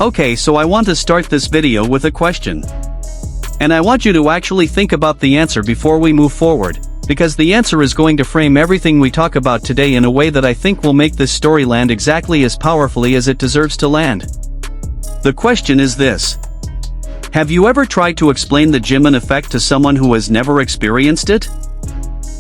Okay, so I want to start this video with a question. And I want you to actually think about the answer before we move forward, because the answer is going to frame everything we talk about today in a way that I think will make this story land exactly as powerfully as it deserves to land. The question is this. Have you ever tried to explain the Jimin effect to someone who has never experienced it?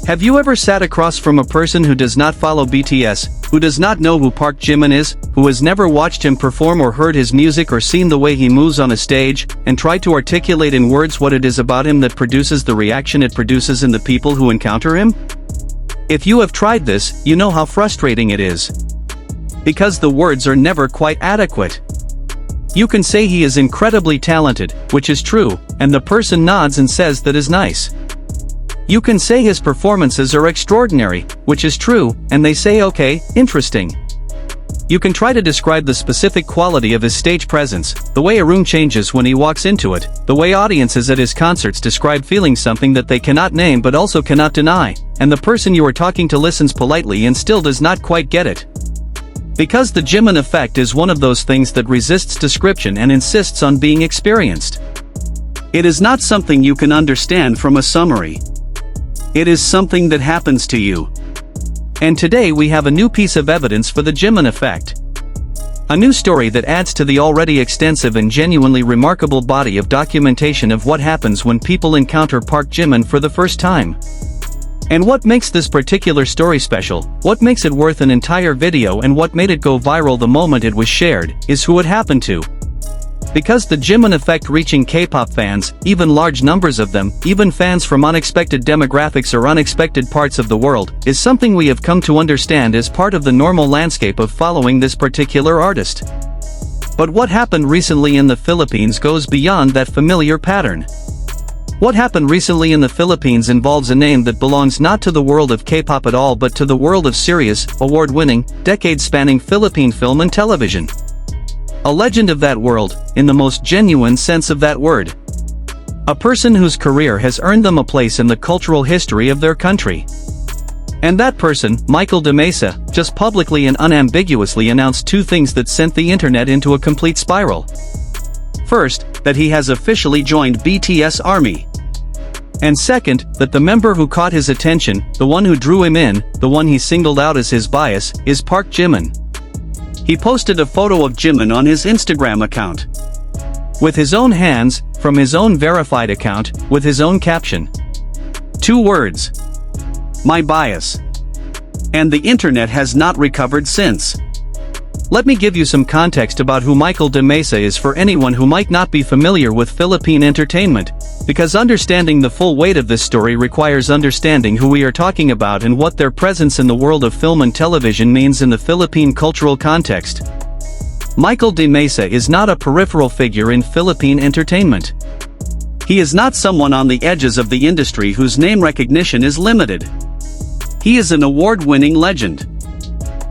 Have you ever sat across from a person who does not follow BTS, who does not know who ParkJimin is, who has never watched him perform or heard his music or seen the way he moves on a stage, and tried to articulate in words what it is about him that produces the reaction it produces in the people who encounter him? If you have tried this, you know how frustrating it is. Because the words are never quite adequate. You can say he is incredibly talented, which is true, and the person nods and says that is nice. You can say his performances are extraordinary, which is true, and they say okay, interesting. You can try to describe the specific quality of his stage presence, the way a room changes when he walks into it, the way audiences at his concerts describe feeling something that they cannot name but also cannot deny, and the person you are talking to listens politely and still does not quite get it. Because the Jimin effect is one of those things that resists description and insists on being experienced. It is not something you can understand from a summary. It is something that happens to you. And today we have a new piece of evidence for the Jimin effect. A new story that adds to the already extensive and genuinely remarkable body of documentation of what happens when people encounter ParkJimin for the first time. And what makes this particular story special, what makes it worth an entire video and what made it go viral the moment it was shared, is who it happened to. Because the Jimin effect reaching K-pop fans, even large numbers of them, even fans from unexpected demographics or unexpected parts of the world, is something we have come to understand as part of the normal landscape of following this particular artist. But what happened recently in the Philippines goes beyond that familiar pattern. What happened recently in the Philippines involves a name that belongs not to the world of K-pop at all but to the world of serious, award-winning, decade-spanning Philippine film and television. A legend of that world, in the most genuine sense of that word. A person whose career has earned them a place in the cultural history of their country. And that person, Michael de Mesa, just publicly and unambiguously announced two things that sent the internet into a complete spiral. First, that he has officially joined BTS Army. And second, that the member who caught his attention, the one who drew him in, the one he singled out as his bias, is ParkJimin. He posted a photo of Jimin on his Instagram account. With his own hands, from his own verified account, with his own caption. 2 words. My bias. And the internet has not recovered since. Let me give you some context about who Michael de Mesa is for anyone who might not be familiar with Philippine entertainment, because understanding the full weight of this story requires understanding who we are talking about and what their presence in the world of film and television means in the Philippine cultural context. Michael de Mesa is not a peripheral figure in Philippine entertainment. He is not someone on the edges of the industry whose name recognition is limited. He is an award-winning legend.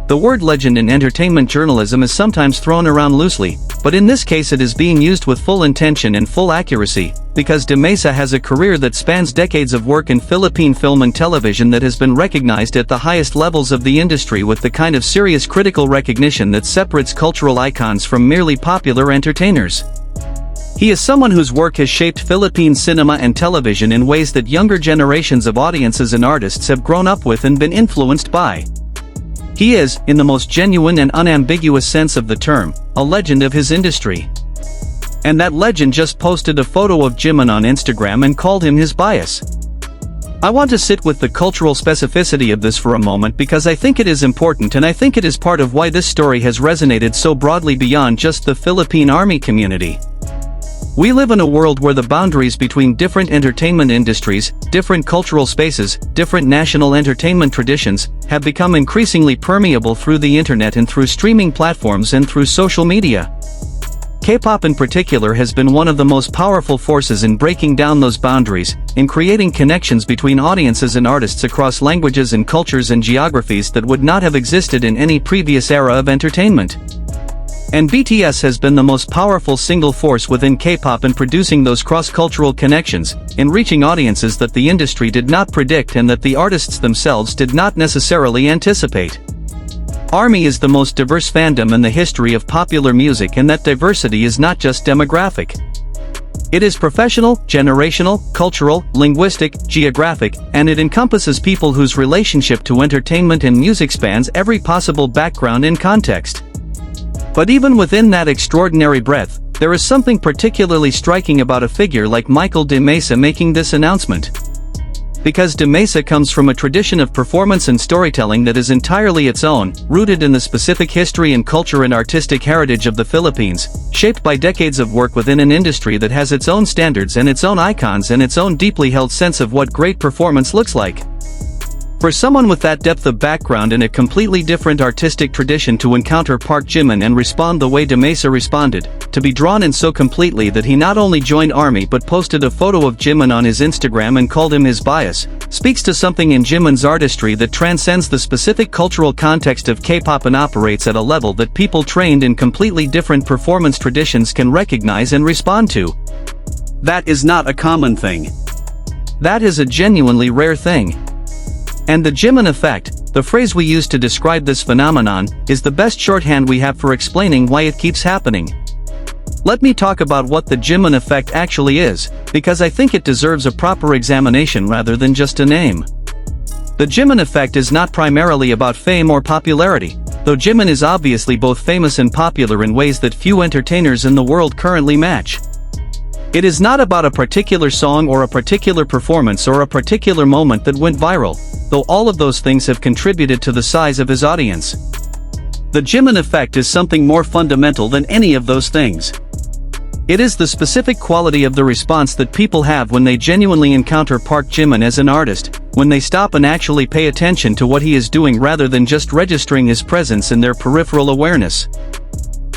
The word legend in entertainment journalism is sometimes thrown around loosely, but in this case it is being used with full intention and full accuracy, because de Mesa has a career that spans decades of work in Philippine film and television that has been recognized at the highest levels of the industry with the kind of serious critical recognition that separates cultural icons from merely popular entertainers. He is someone whose work has shaped Philippine cinema and television in ways that younger generations of audiences and artists have grown up with and been influenced by. He is, in the most genuine and unambiguous sense of the term, a legend of his industry. And that legend just posted a photo of Jimin on Instagram and called him his bias. I want to sit with the cultural specificity of this for a moment because I think it is important and I think it is part of why this story has resonated so broadly beyond just the Philippine Army community. We live in a world where the boundaries between different entertainment industries, different cultural spaces, different national entertainment traditions, have become increasingly permeable through the internet and through streaming platforms and through social media. K-pop in particular has been one of the most powerful forces in breaking down those boundaries, in creating connections between audiences and artists across languages and cultures and geographies that would not have existed in any previous era of entertainment. And BTS has been the most powerful single force within K-pop in producing those cross-cultural connections, in reaching audiences that the industry did not predict and that the artists themselves did not necessarily anticipate. ARMY is the most diverse fandom in the history of popular music, and that diversity is not just demographic. It is professional, generational, cultural, linguistic, geographic, and it encompasses people whose relationship to entertainment and music spans every possible background and context. But even within that extraordinary breadth, there is something particularly striking about a figure like Michael de Mesa making this announcement. Because de Mesa comes from a tradition of performance and storytelling that is entirely its own, rooted in the specific history and culture and artistic heritage of the Philippines, shaped by decades of work within an industry that has its own standards and its own icons and its own deeply held sense of what great performance looks like. For someone with that depth of background and a completely different artistic tradition to encounter ParkJimin and respond the way de Mesa responded, to be drawn in so completely that he not only joined ARMY but posted a photo of Jimin on his Instagram and called him his bias, speaks to something in Jimin's artistry that transcends the specific cultural context of K-pop and operates at a level that people trained in completely different performance traditions can recognize and respond to. That is not a common thing. That is a genuinely rare thing. And the Jimin effect, the phrase we use to describe this phenomenon, is the best shorthand we have for explaining why it keeps happening. Let me talk about what the Jimin effect actually is, because I think it deserves a proper examination rather than just a name. The Jimin effect is not primarily about fame or popularity, though Jimin is obviously both famous and popular in ways that few entertainers in the world currently match. It is not about a particular song or a particular performance or a particular moment that went viral, though all of those things have contributed to the size of his audience. The Jimin effect is something more fundamental than any of those things. It is the specific quality of the response that people have when they genuinely encounter ParkJimin as an artist, when they stop and actually pay attention to what he is doing rather than just registering his presence in their peripheral awareness.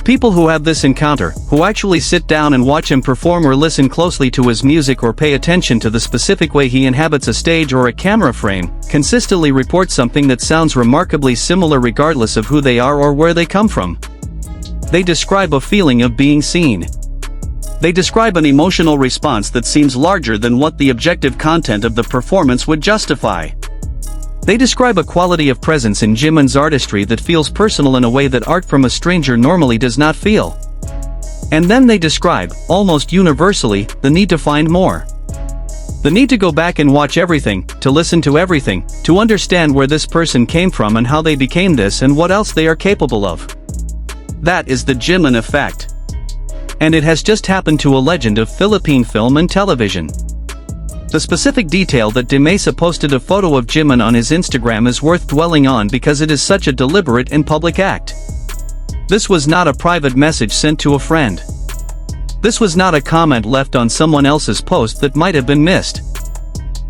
People who have this encounter, who actually sit down and watch him perform or listen closely to his music or pay attention to the specific way he inhabits a stage or a camera frame, consistently report something that sounds remarkably similar regardless of who they are or where they come from. They describe a feeling of being seen. They describe an emotional response that seems larger than what the objective content of the performance would justify. They describe a quality of presence in Jimin's artistry that feels personal in a way that art from a stranger normally does not feel. And then they describe, almost universally, the need to find more. The need to go back and watch everything, to listen to everything, to understand where this person came from and how they became this and what else they are capable of. That is the Jimin effect. And it has just happened to a legend of Philippine film and television. The specific detail that de Mesa posted a photo of Jimin on his Instagram is worth dwelling on because it is such a deliberate and public act. This was not a private message sent to a friend. This was not a comment left on someone else's post that might have been missed.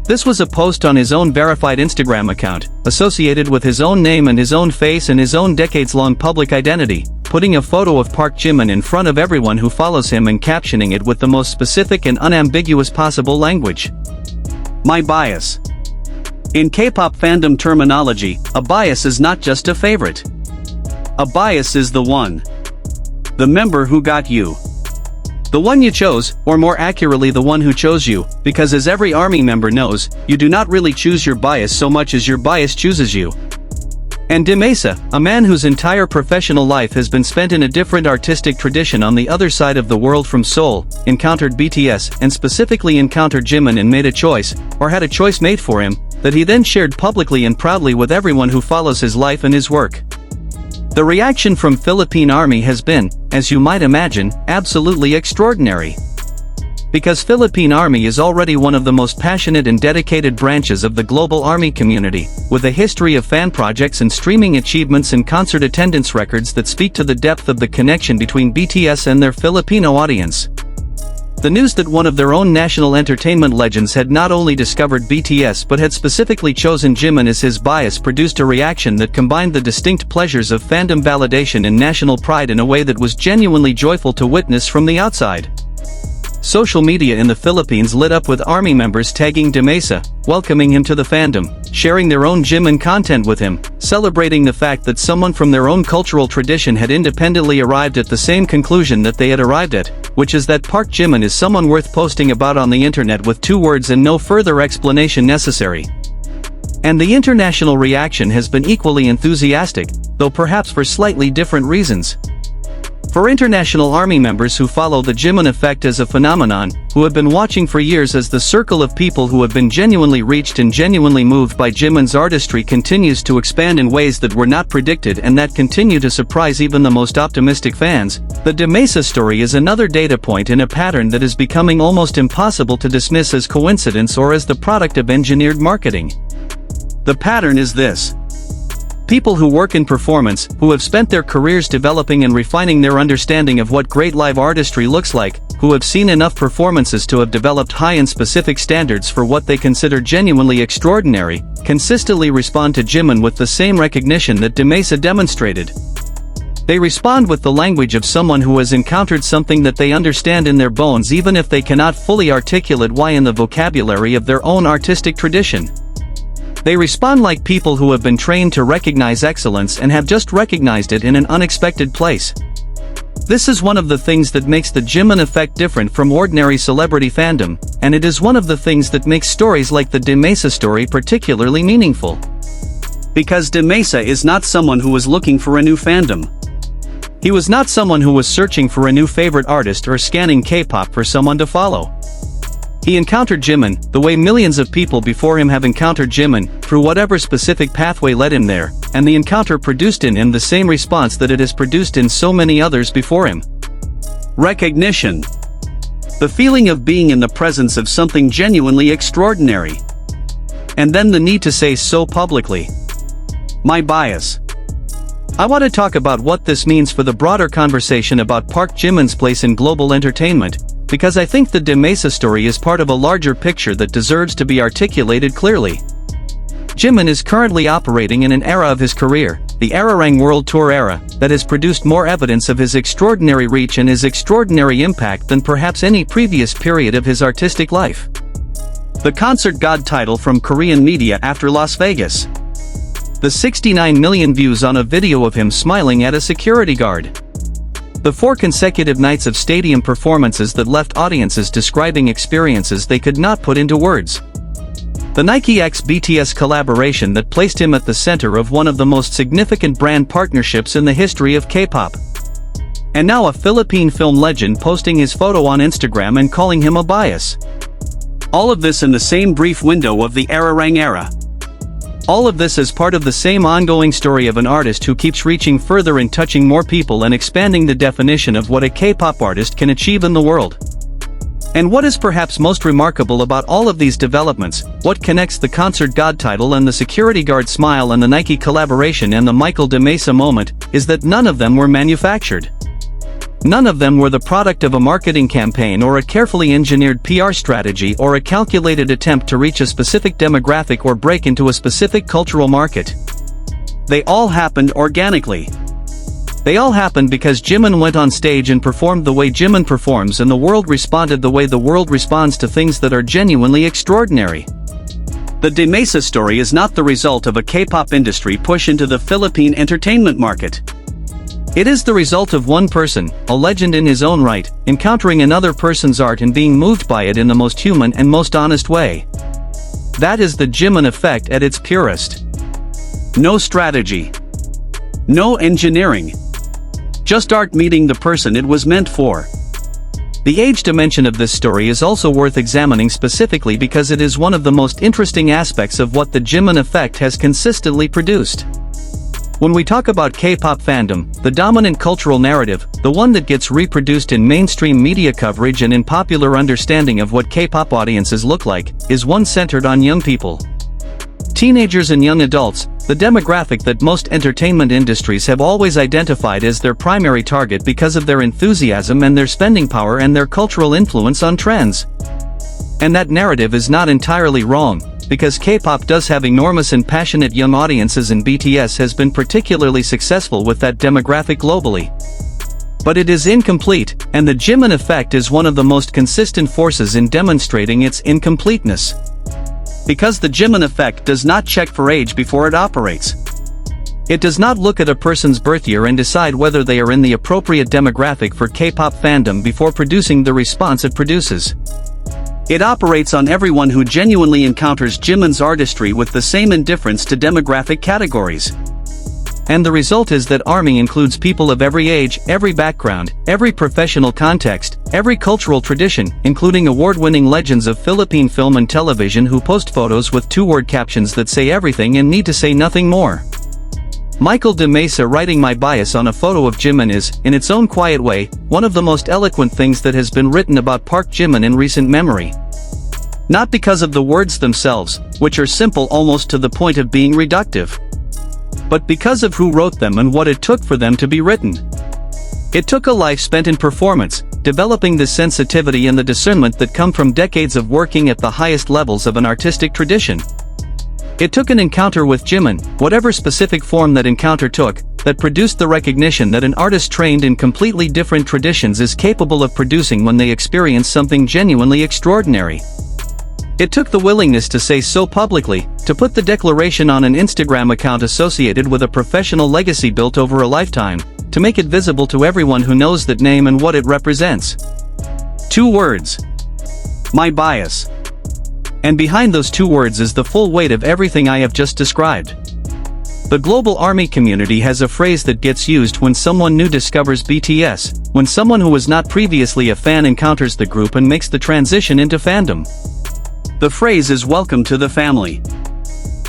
This was a post on his own verified Instagram account, associated with his own name and his own face and his own decades-long public identity, putting a photo of ParkJimin in front of everyone who follows him and captioning it with the most specific and unambiguous possible language. My bias. In K-pop fandom terminology, a bias is not just a favorite. A bias is the one. The member who got you. The one you chose, or more accurately the one who chose you, because as every ARMY member knows, you do not really choose your bias so much as your bias chooses you. And de Mesa, a man whose entire professional life has been spent in a different artistic tradition on the other side of the world from Seoul, encountered BTS and specifically encountered Jimin and made a choice, or had a choice made for him, that he then shared publicly and proudly with everyone who follows his life and his work. The reaction from Philippine ARMY has been, as you might imagine, absolutely extraordinary. Because Philippine ARMY is already one of the most passionate and dedicated branches of the global ARMY community, with a history of fan projects and streaming achievements and concert attendance records that speak to the depth of the connection between BTS and their Filipino audience. The news that one of their own national entertainment legends had not only discovered BTS but had specifically chosen Jimin as his bias produced a reaction that combined the distinct pleasures of fandom validation and national pride in a way that was genuinely joyful to witness from the outside. Social media in the Philippines lit up with ARMY members tagging de Mesa, welcoming him to the fandom, sharing their own Jimin content with him, celebrating the fact that someone from their own cultural tradition had independently arrived at the same conclusion that they had arrived at, which is that ParkJimin is someone worth posting about on the internet with 2 words and no further explanation necessary. And the international reaction has been equally enthusiastic, though perhaps for slightly different reasons. For international ARMY members who follow the Jimin effect as a phenomenon, who have been watching for years as the circle of people who have been genuinely reached and genuinely moved by Jimin's artistry continues to expand in ways that were not predicted and that continue to surprise even the most optimistic fans, the Demesa story is another data point in a pattern that is becoming almost impossible to dismiss as coincidence or as the product of engineered marketing. The pattern is this. People who work in performance, who have spent their careers developing and refining their understanding of what great live artistry looks like, who have seen enough performances to have developed high and specific standards for what they consider genuinely extraordinary, consistently respond to Jimin with the same recognition that Demesa demonstrated. They respond with the language of someone who has encountered something that they understand in their bones even if they cannot fully articulate why in the vocabulary of their own artistic tradition. They respond like people who have been trained to recognize excellence and have just recognized it in an unexpected place. This is one of the things that makes the Jimin effect different from ordinary celebrity fandom, and it is one of the things that makes stories like the Demesa story particularly meaningful. Because Demesa is not someone who was looking for a new fandom. He was not someone who was searching for a new favorite artist or scanning K-pop for someone to follow. He encountered Jimin, the way millions of people before him have encountered Jimin, through whatever specific pathway led him there, and the encounter produced in him the same response that it has produced in so many others before him. Recognition. The feeling of being in the presence of something genuinely extraordinary. And then the need to say so publicly. My bias. I want to talk about what this means for the broader conversation about ParkJimin's place in global entertainment, because I think the Demesa story is part of a larger picture that deserves to be articulated clearly. Jimin is currently operating in an era of his career, the Arirang World Tour era, that has produced more evidence of his extraordinary reach and his extraordinary impact than perhaps any previous period of his artistic life. The Concert God title from Korean media after Las Vegas. The 69 million views on a video of him smiling at a security guard. The 4 consecutive nights of stadium performances that left audiences describing experiences they could not put into words. The Nike x BTS collaboration that placed him at the center of one of the most significant brand partnerships in the history of K-pop. And now a Philippine film legend posting his photo on Instagram and calling him a bias. All of this in the same brief window of the Arirang era. All of this is part of the same ongoing story of an artist who keeps reaching further and touching more people and expanding the definition of what a K-pop artist can achieve in the world. And what is perhaps most remarkable about all of these developments, what connects the Concert God title and the security guard smile and the Nike collaboration and the Michael Demesa moment, is that none of them were manufactured. None of them were the product of a marketing campaign or a carefully engineered PR strategy or a calculated attempt to reach a specific demographic or break into a specific cultural market. They all happened organically. They all happened because Jimin went on stage and performed the way Jimin performs and the world responded the way the world responds to things that are genuinely extraordinary. The Demesa story is not the result of a K-pop industry push into the Philippine entertainment market. It is the result of one person, a legend in his own right, encountering another person's art and being moved by it in the most human and most honest way. That is the Jimin effect at its purest. No strategy. No engineering. Just art meeting the person it was meant for. The age dimension of this story is also worth examining specifically because it is one of the most interesting aspects of what the Jimin effect has consistently produced. When we talk about K-pop fandom, the dominant cultural narrative, the one that gets reproduced in mainstream media coverage and in popular understanding of what K-pop audiences look like, is one centered on young people. Teenagers and young adults, the demographic that most entertainment industries have always identified as their primary target because of their enthusiasm and their spending power and their cultural influence on trends. And that narrative is not entirely wrong, because K-pop does have enormous and passionate young audiences and BTS has been particularly successful with that demographic globally. But it is incomplete, and the Jimin effect is one of the most consistent forces in demonstrating its incompleteness. Because the Jimin effect does not check for age before it operates. It does not look at a person's birth year and decide whether they are in the appropriate demographic for K-pop fandom before producing the response it produces. It operates on everyone who genuinely encounters Jimin's artistry with the same indifference to demographic categories. And the result is that ARMY includes people of every age, every background, every professional context, every cultural tradition, including award-winning legends of Philippine film and television who post photos with two-word captions that say everything and need to say nothing more. Michael de Mesa writing "My bias" on a photo of Jimin is, in its own quiet way, one of the most eloquent things that has been written about ParkJimin in recent memory. Not because of the words themselves, which are simple almost to the point of being reductive, but because of who wrote them and what it took for them to be written. It took a life spent in performance, developing the sensitivity and the discernment that come from decades of working at the highest levels of an artistic tradition. It took an encounter with Jimin, whatever specific form that encounter took, that produced the recognition that an artist trained in completely different traditions is capable of producing when they experience something genuinely extraordinary. It took the willingness to say so publicly, to put the declaration on an Instagram account associated with a professional legacy built over a lifetime, to make it visible to everyone who knows that name and what it represents. 2 words. My bias. And behind those 2 words is the full weight of everything I have just described. The global ARMY community has a phrase that gets used when someone new discovers BTS, when someone who was not previously a fan encounters the group and makes the transition into fandom. The phrase is "welcome to the family."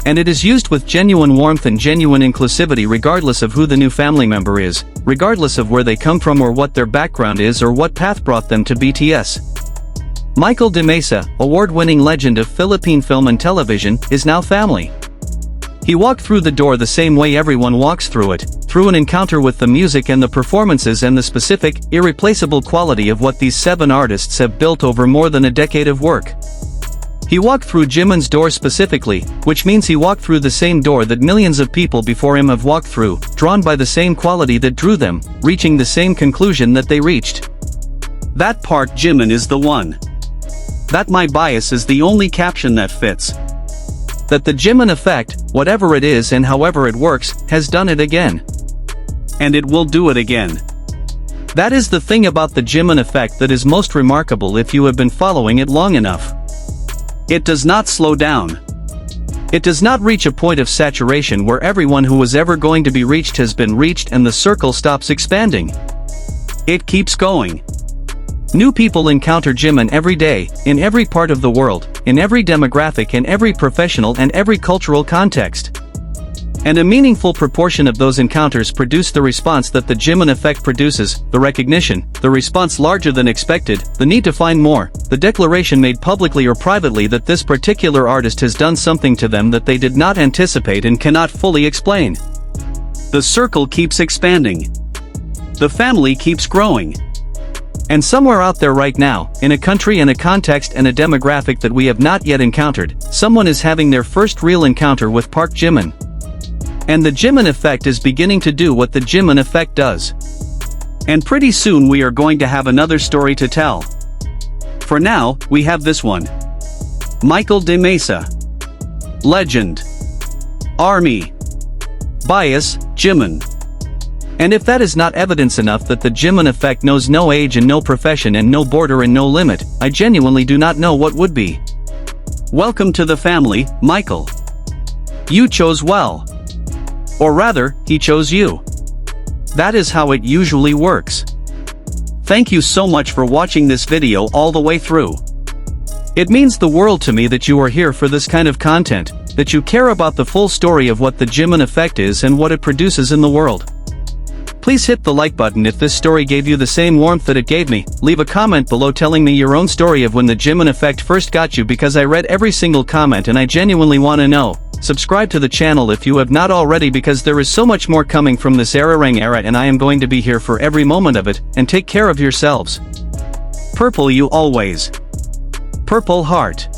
And it is used with genuine warmth and genuine inclusivity regardless of who the new family member is, regardless of where they come from or what their background is or what path brought them to BTS. Michael de Mesa, award-winning legend of Philippine film and television, is now family. He walked through the door the same way everyone walks through it, through an encounter with the music and the performances and the specific, irreplaceable quality of what these 7 artists have built over more than a decade of work. He walked through Jimin's door specifically, which means he walked through the same door that millions of people before him have walked through, drawn by the same quality that drew them, reaching the same conclusion that they reached. That ParkJimin is the one. That "my bias" is the only caption that fits. That the Jimin effect, whatever it is and however it works, has done it again. And it will do it again. That is the thing about the Jimin effect that is most remarkable if you have been following it long enough. It does not slow down. It does not reach a point of saturation where everyone who was ever going to be reached has been reached and the circle stops expanding. It keeps going. New people encounter Jimin every day, in every part of the world, in every demographic and every professional and every cultural context. And a meaningful proportion of those encounters produce the response that the Jimin effect produces, the recognition, the response larger than expected, the need to find more, the declaration made publicly or privately that this particular artist has done something to them that they did not anticipate and cannot fully explain. The circle keeps expanding. The family keeps growing. And somewhere out there right now, in a country and a context and a demographic that we have not yet encountered, someone is having their first real encounter with ParkJimin. And the Jimin effect is beginning to do what the Jimin effect does. And pretty soon we are going to have another story to tell. For now, we have this one. Michael de Mesa. Legend. ARMY. Bias, Jimin. And if that is not evidence enough that the Jimin effect knows no age and no profession and no border and no limit, I genuinely do not know what would be. Welcome to the family, Michael. You chose well. Or rather, he chose you. That is how it usually works. Thank you so much for watching this video all the way through. It means the world to me that you are here for this kind of content, that you care about the full story of what the Jimin effect is and what it produces in the world. Please hit the like button if this story gave you the same warmth that it gave me, leave a comment below telling me your own story of when the Jimin effect first got you because I read every single comment and I genuinely want to know. Subscribe to the channel if you have not already because there is so much more coming from this era and I am going to be here for every moment of it, and take care of yourselves. Purple you always. Purple heart.